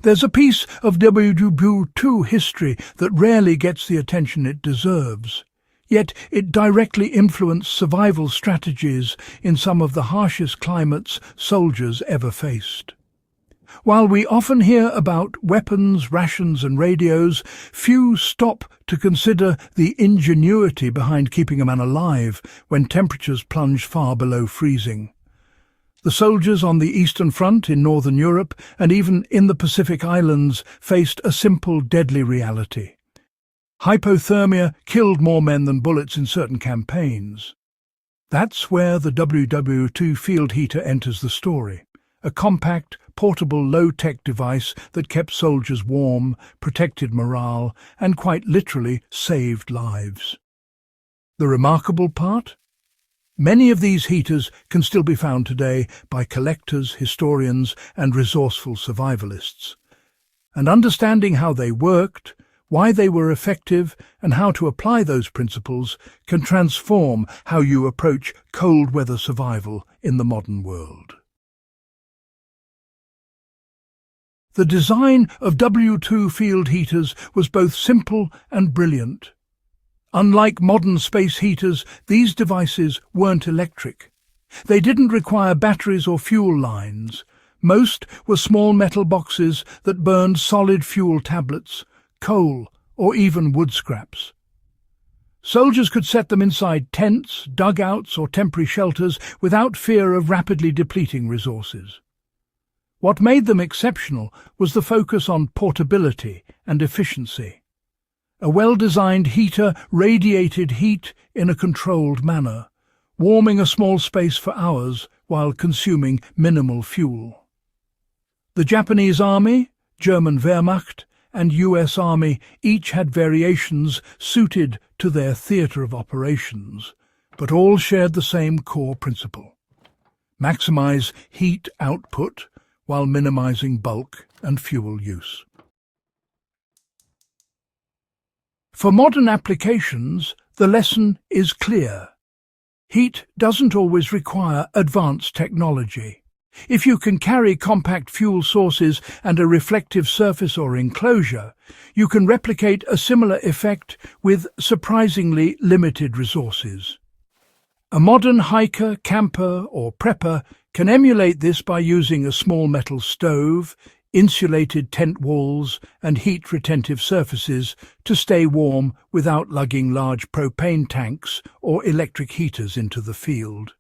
There's a piece of WWII history that rarely gets the attention it deserves. Yet it directly influenced survival strategies in some of the harshest climates soldiers ever faced. While we often hear about weapons, rations and radios, few stop to consider the ingenuity behind keeping a man alive when temperatures plunge far below freezing. The soldiers on the Eastern Front in Northern Europe and even in the Pacific Islands faced a simple, deadly reality. Hypothermia killed more men than bullets in certain campaigns. That's where the WWII field heater enters the story. A compact, portable, low-tech device that kept soldiers warm, protected morale, and quite literally saved lives. The remarkable part? Many of these heaters can still be found today by collectors, historians, and resourceful survivalists. And understanding how they worked, why they were effective, and how to apply those principles can transform how you approach cold weather survival in the modern world. The design of WWII field heaters was both simple and brilliant. Unlike modern space heaters, these devices weren't electric. They didn't require batteries or fuel lines. Most were small metal boxes that burned solid fuel tablets, coal, or even wood scraps. Soldiers could set them inside tents, dugouts, or temporary shelters without fear of rapidly depleting resources. What made them exceptional was the focus on portability and efficiency. A well-designed heater radiated heat in a controlled manner, warming a small space for hours while consuming minimal fuel. The Japanese Army, German Wehrmacht, and US Army each had variations suited to their theatre of operations, but all shared the same core principle: maximize heat output while minimizing bulk and fuel use. For modern applications, the lesson is clear. Heat doesn't always require advanced technology. If you can carry compact fuel sources and a reflective surface or enclosure, you can replicate a similar effect with surprisingly limited resources. A modern hiker, camper, or prepper can emulate this by using a small metal stove, insulated tent walls, and heat-retentive surfaces to stay warm without lugging large propane tanks or electric heaters into the field.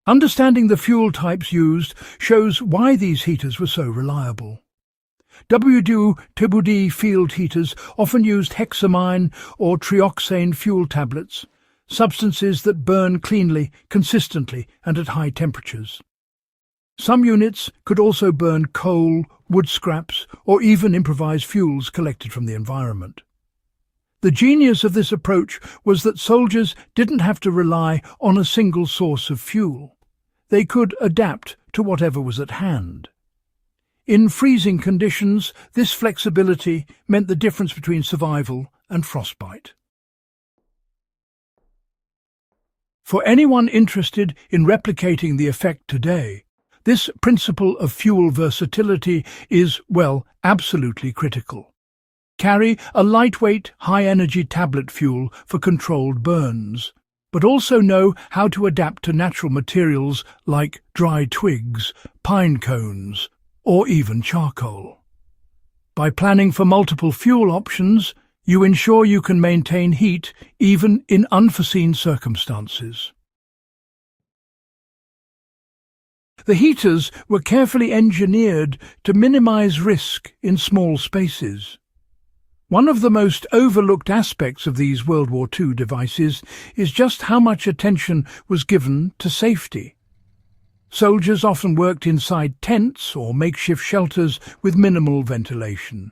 Understanding the fuel types used shows why these heaters were so reliable. WWII field heaters often used hexamine or trioxane fuel tablets, substances that burn cleanly, consistently, and at high temperatures. Some units could also burn coal, wood scraps, or even improvise fuels collected from the environment. The genius of this approach was that soldiers didn't have to rely on a single source of fuel. They could adapt to whatever was at hand. In freezing conditions, this flexibility meant the difference between survival and frostbite. For anyone interested in replicating the effect today, this principle of fuel versatility is, well, absolutely critical. Carry a lightweight, high-energy tablet fuel for controlled burns, but also know how to adapt to natural materials like dry twigs, pine cones, or even charcoal. By planning for multiple fuel options, you ensure you can maintain heat even in unforeseen circumstances. The heaters were carefully engineered to minimize risk in small spaces. One of the most overlooked aspects of these World War II devices is just how much attention was given to safety. Soldiers often worked inside tents or makeshift shelters with minimal ventilation.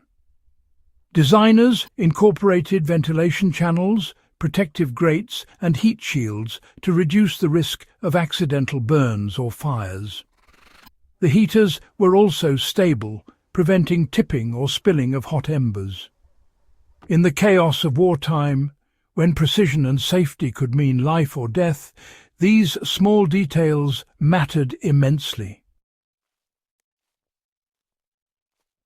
Designers incorporated ventilation channels, protective grates, and heat shields to reduce the risk of accidental burns or fires. The heaters were also stable, preventing tipping or spilling of hot embers. In the chaos of wartime, when precision and safety could mean life or death, these small details mattered immensely.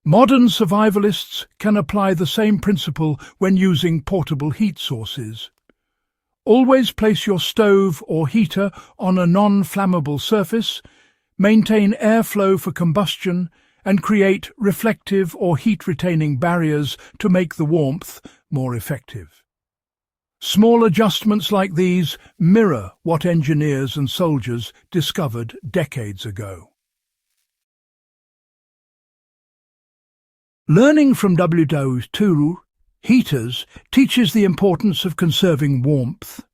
Modern survivalists can apply the same principle when using portable heat sources. Always place your stove or heater on a non-flammable surface, maintain airflow for combustion, and create reflective or heat-retaining barriers to make the warmth more effective. Small adjustments like these mirror what engineers and soldiers discovered decades ago. Learning from WWII heaters teaches the importance of conserving warmth.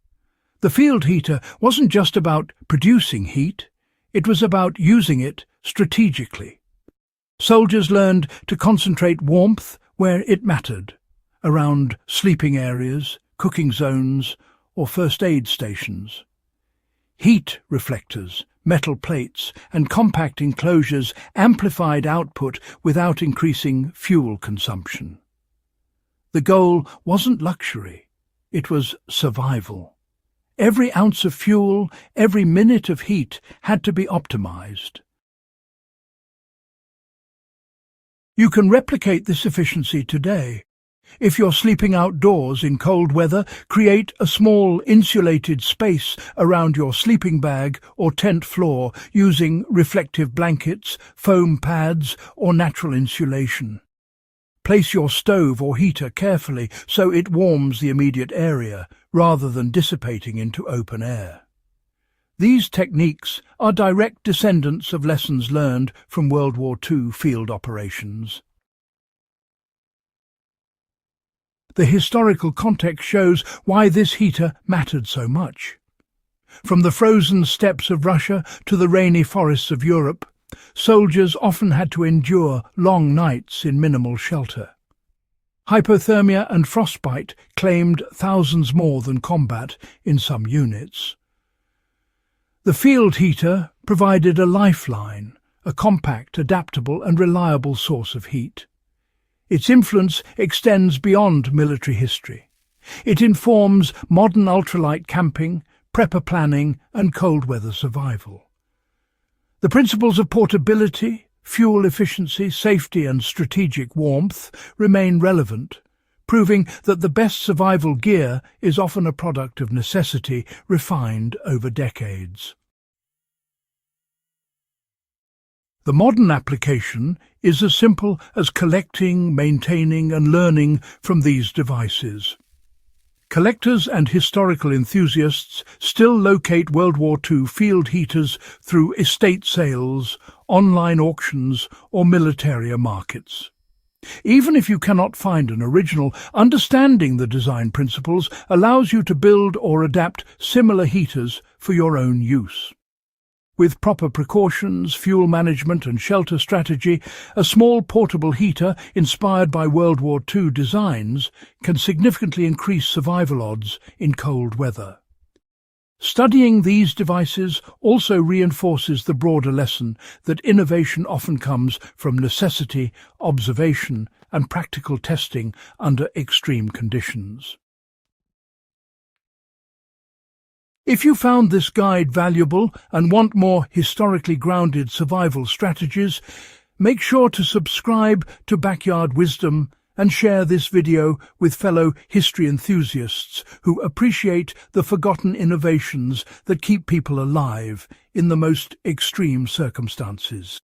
The field heater wasn't just about producing heat, it was about using it strategically. Soldiers learned to concentrate warmth where it mattered, around sleeping areas, cooking zones, or first aid stations. Heat reflectors, metal plates, and compact enclosures amplified output without increasing fuel consumption. The goal wasn't luxury, it was survival. Every ounce of fuel, every minute of heat had to be optimized. You can replicate this efficiency today. If you're sleeping outdoors in cold weather, create a small insulated space around your sleeping bag or tent floor using reflective blankets, foam pads, or natural insulation. Place your stove or heater carefully so it warms the immediate area, rather than dissipating into open air. These techniques are direct descendants of lessons learned from World War II field operations. The historical context shows why this heater mattered so much. From the frozen steppes of Russia to the rainy forests of Europe, soldiers often had to endure long nights in minimal shelter. Hypothermia and frostbite claimed thousands more than combat in some units. The field heater provided a lifeline, a compact, adaptable and reliable source of heat. Its influence extends beyond military history. It informs modern ultralight camping, prepper planning and cold weather survival. The principles of portability, fuel efficiency, safety and strategic warmth remain relevant, proving that the best survival gear is often a product of necessity refined over decades. The modern application is as simple as collecting, maintaining and learning from these devices. Collectors and historical enthusiasts still locate World War II field heaters through estate sales, online auctions or militaria markets. Even if you cannot find an original, understanding the design principles allows you to build or adapt similar heaters for your own use. With proper precautions, fuel management and shelter strategy, a small portable heater inspired by World War II designs can significantly increase survival odds in cold weather. Studying these devices also reinforces the broader lesson that innovation often comes from necessity, observation and practical testing under extreme conditions. If you found this guide valuable and want more historically grounded survival strategies, make sure to subscribe to Backyard Wisdom and share this video with fellow history enthusiasts who appreciate the forgotten innovations that keep people alive in the most extreme circumstances.